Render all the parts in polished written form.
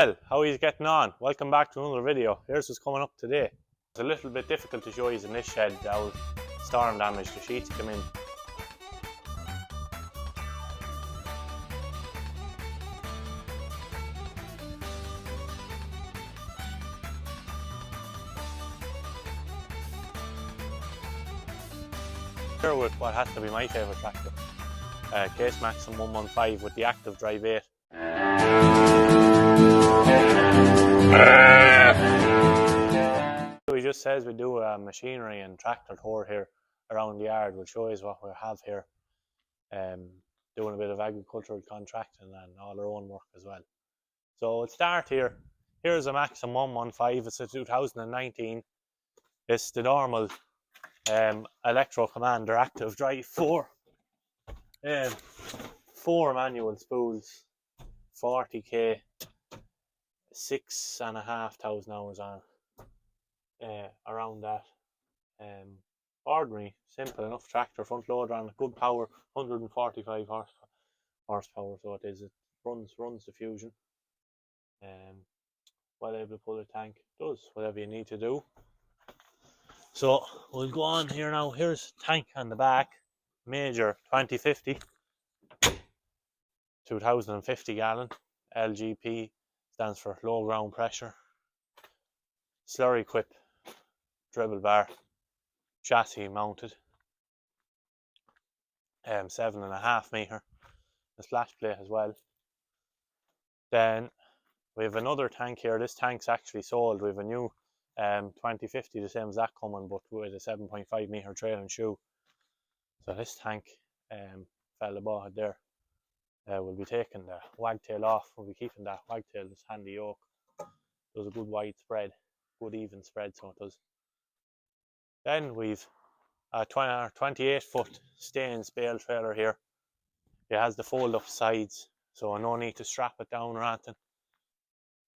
Well, how are you getting on? Welcome back to another video. Here's what's coming up today. It's a little bit difficult to show you in this shed. Now, storm damage, the sheets come in. Here with what has to be my favourite tractor. Case Maxim 115 with the active drive 8. He just says we do a machinery and tractor tour here around the yard. We'll show you what we have here. Doing a bit of agricultural contracting and all our own work as well. So we'll start here. Here's a Maxim 115. It's a 2019. It's the normal Electro Commander active drive 4. 4 manual spools, 40k, 6,500 hours on around that. Ordinary, simple enough tractor, front loader on good power, 145 horsepower. So it is. It runs the Fusion. Well able to pull a tank. Does whatever you need to do. So we'll go on here now. Here's tank on the back. Major 2050, 2050 gallon. LGP stands for low ground pressure. Slurry quip, dribble bar, chassis mounted. 7.5 meter. The splash plate as well. Then we have another tank here. This tank's actually sold. We have a new 2050, the same as that coming, but with a 7.5 meter trail and shoe. So this tank, fella bought it there. We'll be taking the wagtail off. We'll be keeping that wagtail, this handy yoke. Does a good wide spread, good even spread, so it does. Then we've a 28 foot Staines bale trailer here. It has the fold up sides, so no need to strap it down or anything.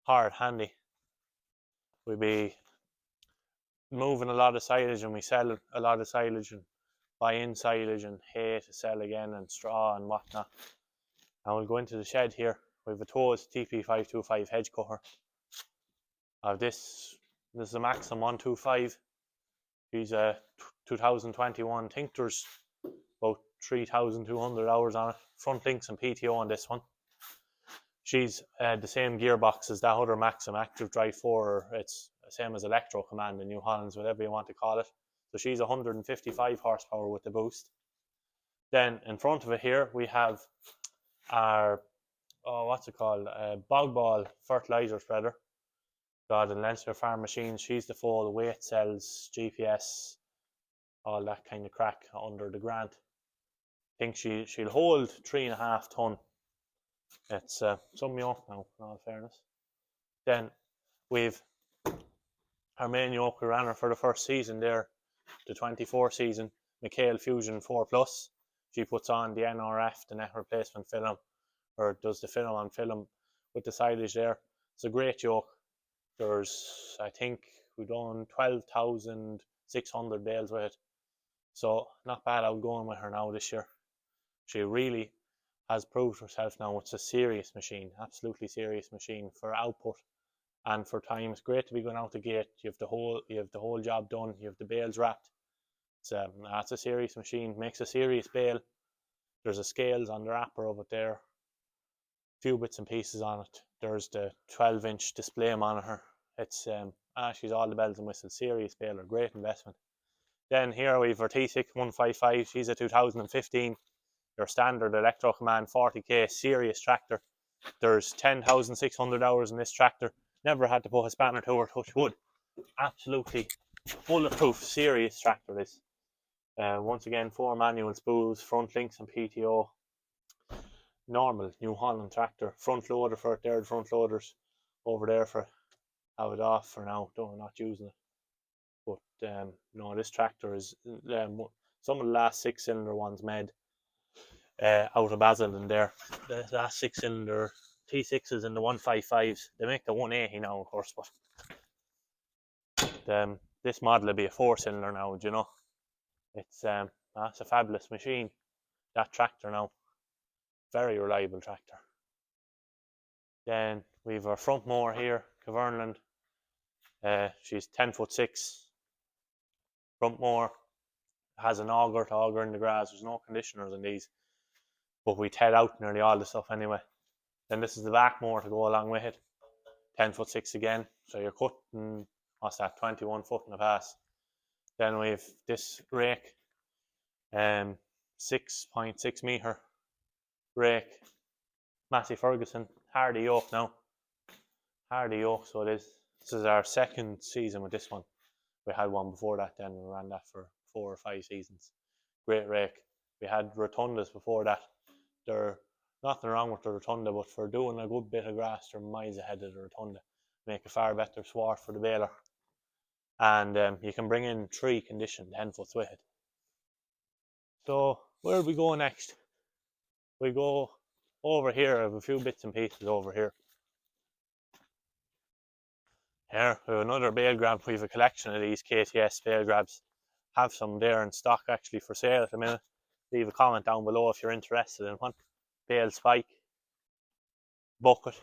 Hard, handy. We'll be moving a lot of silage, and we sell a lot of silage and buy in silage and hay to sell again, and straw and whatnot. And we'll go into the shed here. We have a Toes TP525 hedge cutter. This is a Maxim 125. She's a 2021. I think there's about 3,200 hours on it. Front links and PTO on this one. She's the same gearbox as that other Maxim active drive 4. It's the same as Electro Command in New Holland, whatever you want to call it. So she's 155 horsepower with the boost. Then in front of it here we have our what's it called? Bog ball fertilizer spreader. Got in Leinster Farm Machines. She's the full weight cells, GPS, all that kind of crack under the grant. I think she'll hold 3.5 ton. It's some yoke now, in all fairness. Then we've our main yoke we ran her for the first season there, the 24 season, McHale Fusion 4 Plus. She puts on the NRF, the net replacement film, or does the film on film with the silage there. It's a great yoke. There's, I think, we've done 12,600 bales with it. So not bad outgoing with her now this year. She really has proved herself now. It's a serious machine, absolutely serious machine for output and for time. It's great to be going out the gate. You have the whole job done. You have the bales wrapped. That's a serious machine. Makes a serious bale. There's a scales on the wrapper of it there. Few bits and pieces on it. There's the 12-inch display monitor. It's she's all the bells and whistles. Serious baler, great investment. Then here we've our T6 155. She's a 2015. Your standard Electro Command 40k serious tractor. There's 10,600 hours in this tractor. Never had to put a spanner to her, touch wood. Absolutely bulletproof, serious tractor this. Once again, 4 manual spools, front links and PTO. Normal New Holland tractor. Front loader for it there, the front loaders over there for have it off for now. We're not using it. But no, this tractor is some of the last 6-cylinder ones made out of Basil in there. The last 6-cylinder T6s and the 155s. They make the 180 now, of course, but this model will be a 4-cylinder now, do you know? It's that's a fabulous machine. That tractor now, very reliable tractor. Then We have our front mower here, Caverland. She's 10'6". Front mower has an auger to auger in the grass. There's no conditioners in these, but we tear out nearly all the stuff anyway. Then this is the back mower to go along with it. 10'6" again. So you're cutting, what's that, 21 foot in the pass. Then we have this rake, 6.6 meter rake, Massey Ferguson, Hardy yoke now. Hardy yoke, so it is. This is our second season with this one. We had one before that, then we ran that for 4 or 5 seasons. Great rake. We had rotundas before that. They're nothing wrong with the rotunda, but for doing a good bit of grass, they're miles ahead of the rotunda. Make a far better sward for the baler. And you can bring in 3 conditioned 10-foots with it. So where do we go next? We go over here. I have a few bits and pieces over here. Here we have another bale grab. We have a collection of these KTS bale grabs. Have some there in stock actually for sale at the minute. Leave a comment down below if you're interested in one. Bale spike, bucket,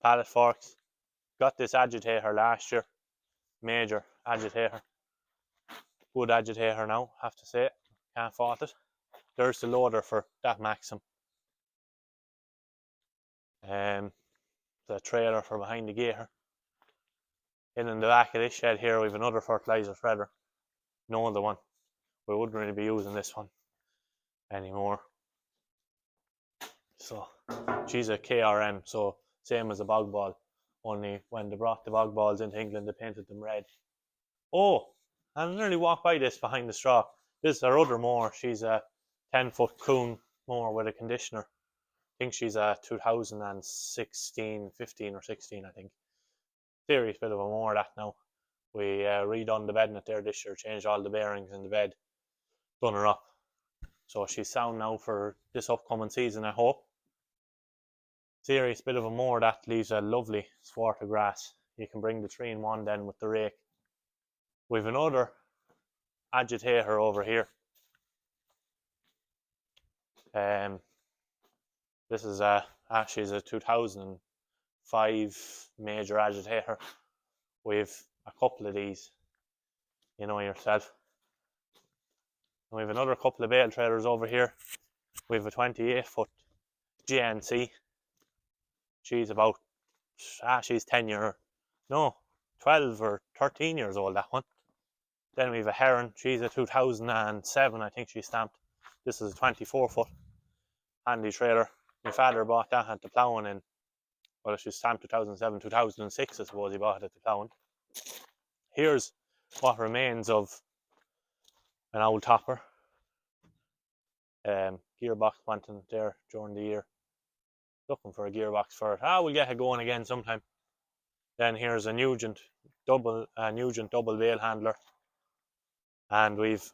pallet forks. Got this agitator last year. Major agitator. Good agitator now, have to say it. Can't fault it. There's the loader for that Maxim. The trailer for behind the gator. In the back of this shed here we have another fertiliser spreader. No other one. We wouldn't really be using this one anymore. So she's a KRM, so same as a bog ball. Only when they brought the bog balls into England they painted them red. Oh, I nearly walked by this behind the straw. This is our other mower. She's a 10-foot coon mower with a conditioner. I think she's a 2016, 15 or 16 I think. Serious bit of a mower that now. We redone the bed in it there this year, changed all the bearings in the bed, done her up. So she's sound now for this upcoming season, I hope. Serious bit of a mower that leaves a lovely sward of grass. You can bring the 3-in-1 then with the rake. We've another agitator over here. This is she's a 2005 major agitator. We've a couple of these, you know yourself. And we have another couple of bale trailers over here. We have a 28-foot GNC. She's about, she's 12 or 13 years old, that one. Then we have a Heron. She's a 2007, I think she's stamped. This is a 24-foot handy trailer. My father bought that at the ploughing in, well, she's stamped 2007, 2006, I suppose he bought it at the ploughing. Here's what remains of an old topper. Gearbox went in there during the year. Looking for a gearbox for it. We'll get it going again sometime. Then here's a Nugent double bale handler. And we've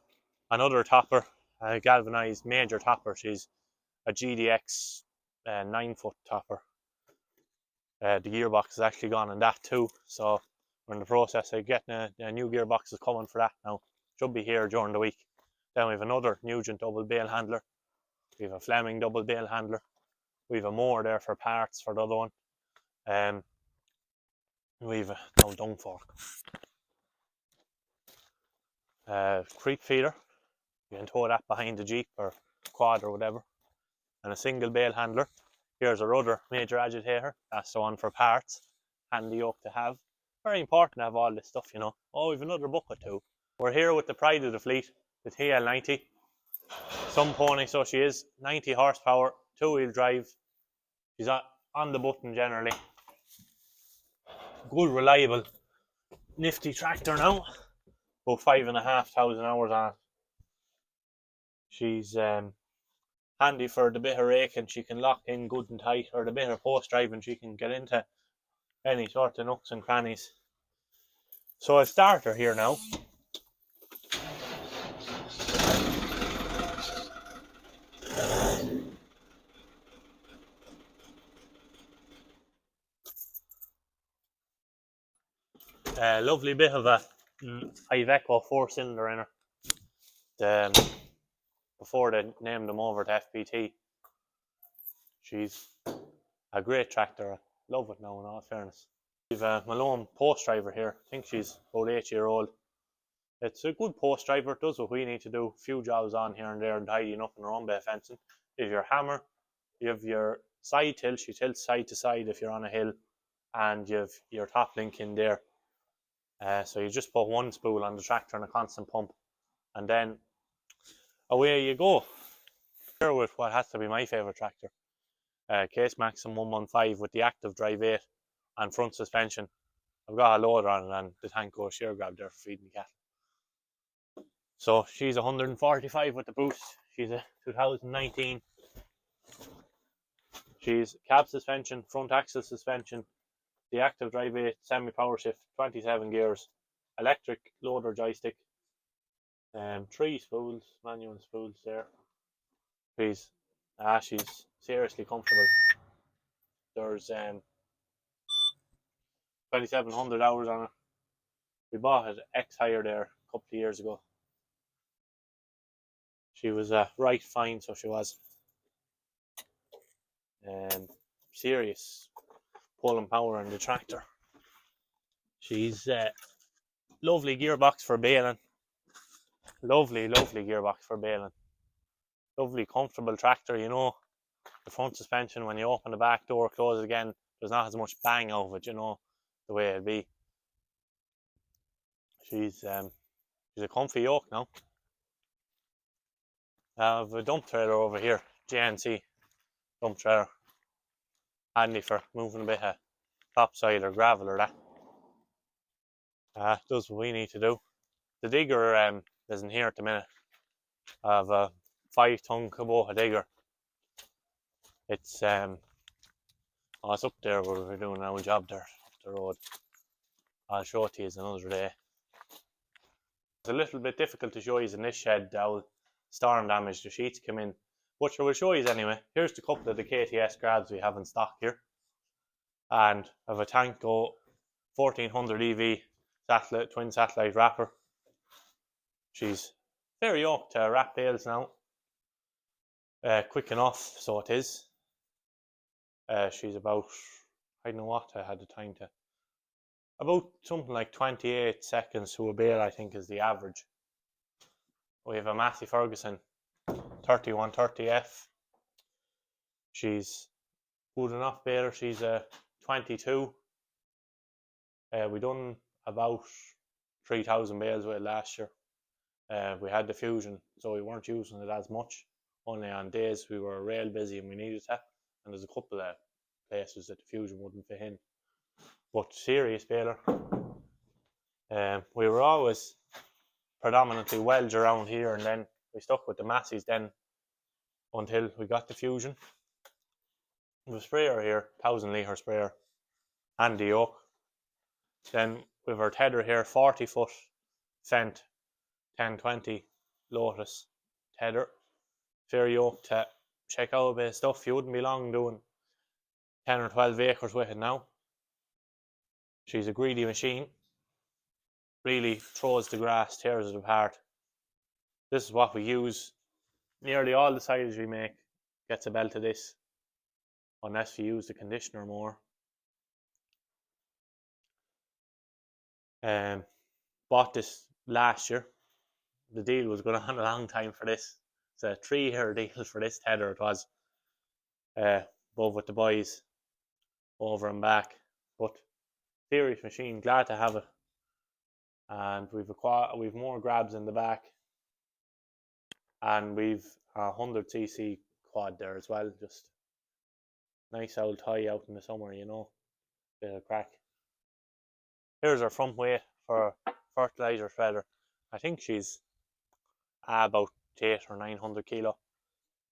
another topper, a galvanized major topper. She's a GDX 9-foot topper. The gearbox is actually gone in that too. So we're in the process of getting a new gearbox is coming for that now. Should be here during the week. Then we have another Nugent double bale handler. We have a Fleming double bale handler. We have a mower there for parts for the other one. We have no dung fork. Creep feeder. You can tow that behind the Jeep or quad or whatever. And a single bale handler. Here's our other major agitator. That's the one for parts. Handy yoke to have. Very important to have all this stuff, you know. Oh, we've another bucket too. We're here with the pride of the fleet, the TL90. Some pony, so she is 90 horsepower, 2-wheel drive. She's on the button generally. Good, reliable, nifty tractor now. About 5,500 hours on it. She's handy for the bit of raking. She can lock in good and tight, or the bit of post driving. She can get into any sort of nooks and crannies. So I've started her here now. Lovely bit of a Iveco 4-cylinder in her. Before they named them over to FPT. She's a great tractor. Love it now, in all fairness. We've a Malone post driver here. I think she's about 8-year-old. It's a good post driver. It does what we need to do. A few jobs on here and there and tidying up and around bay fencing. You have your hammer, you have your side tilt. She tilts side to side if you're on a hill, and you have your top link in there. So you just put one spool on the tractor and a constant pump, and then away you go. Here with what has to be my favourite tractor, Case Maxim 115 with the active drive 8 and front suspension. I've got a loader on it and the tank goes shear grab there for feeding the cattle. So she's 145 with the boost. She's a 2019. She's cab suspension, front axle suspension, the active drive 8, semi-power shift, 27 gears, electric loader joystick, 3 spools, manual spools there. She's seriously comfortable. There's 2,700 hours on it. We bought it ex-hire there a couple of years ago. She was right fine, so she was. Serious pulling power on the tractor. She's lovely gearbox for baling. Lovely gearbox for baling. Lovely comfortable tractor, you know. The front suspension, when you open the back door, close it again, there's not as much bang out of it, you know, the way it'd be. She's a comfy yoke now. I have a dump trailer over here, JNC dump trailer. Handy for moving a bit of topsoil or gravel or that. Does what we need to do. The digger isn't here at the minute. I have a 5-ton Kubota digger. It's it's up there where we're doing our job there, up the road. I'll show it to you another day. It's a little bit difficult to show you in this shed. Our storm damage, the sheets come in. But we'll show you anyway. Here's the couple of the KTS grabs we have in stock here. And I have a Tanko 1400 EV satellite, twin satellite wrapper. She's very yoked to wrap bales now. Quick enough, so it is. She's about, I don't know what I had the time to, about something like 28 seconds to a bale, I think, is the average. We have a Massey Ferguson 3130F. She's good enough baler. She's a 22. We done about 3,000 bales with it last year. We had the Fusion, so we weren't using it as much. Only on days we were real busy and we needed to. And there's a couple of places that the Fusion wouldn't fit in. But serious baler. We were always predominantly Welsh around here, and then we stuck with the Masseys then until we got the Fusion. We have a sprayer here, 1,000 litre sprayer, and the yoke. Then we have our tether here, 40 foot Fendt 1020 Lotus tether. Fair yoke to check out a bit of stuff. You wouldn't be long doing 10 or 12 acres with it now. She's a greedy machine. Really throws the grass, tears it apart. This is what we use. Nearly all the silage we make gets a belt of this, unless you use the conditioner more. Bought this last year. The deal was going on a long time for this. It's a 3-year deal for this tether. It was both with the boys over and back. But serious machine, glad to have it. And we've more grabs in the back, and we've a 100cc quad there as well. Just nice old tie out in the summer, you know, bit of crack. Here's our front weight for fertilizer shredder. I think she's about 800 or 900 kilo.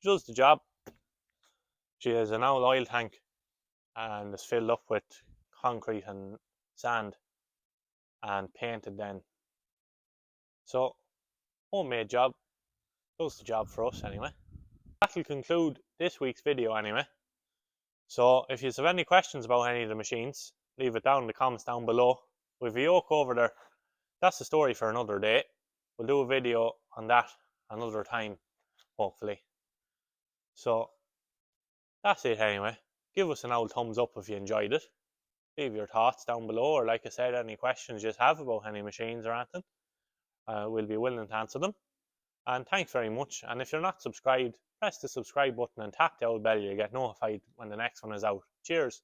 She does the job. She has an old oil tank and is filled up with concrete and sand and painted then. So, homemade job. Does the job for us anyway. That will conclude this week's video anyway. So, if you have any questions about any of the machines, leave it down in the comments down below. With a yoke over there, that's a story for another day. We'll do a video on that another time, hopefully. So, that's it anyway. Give us an old thumbs up if you enjoyed it. Leave your thoughts down below, or like I said, any questions you have about any machines or anything. We'll be willing to answer them. And thanks very much. And if you're not subscribed, press the subscribe button and tap the old bell. You get notified when the next one is out. Cheers.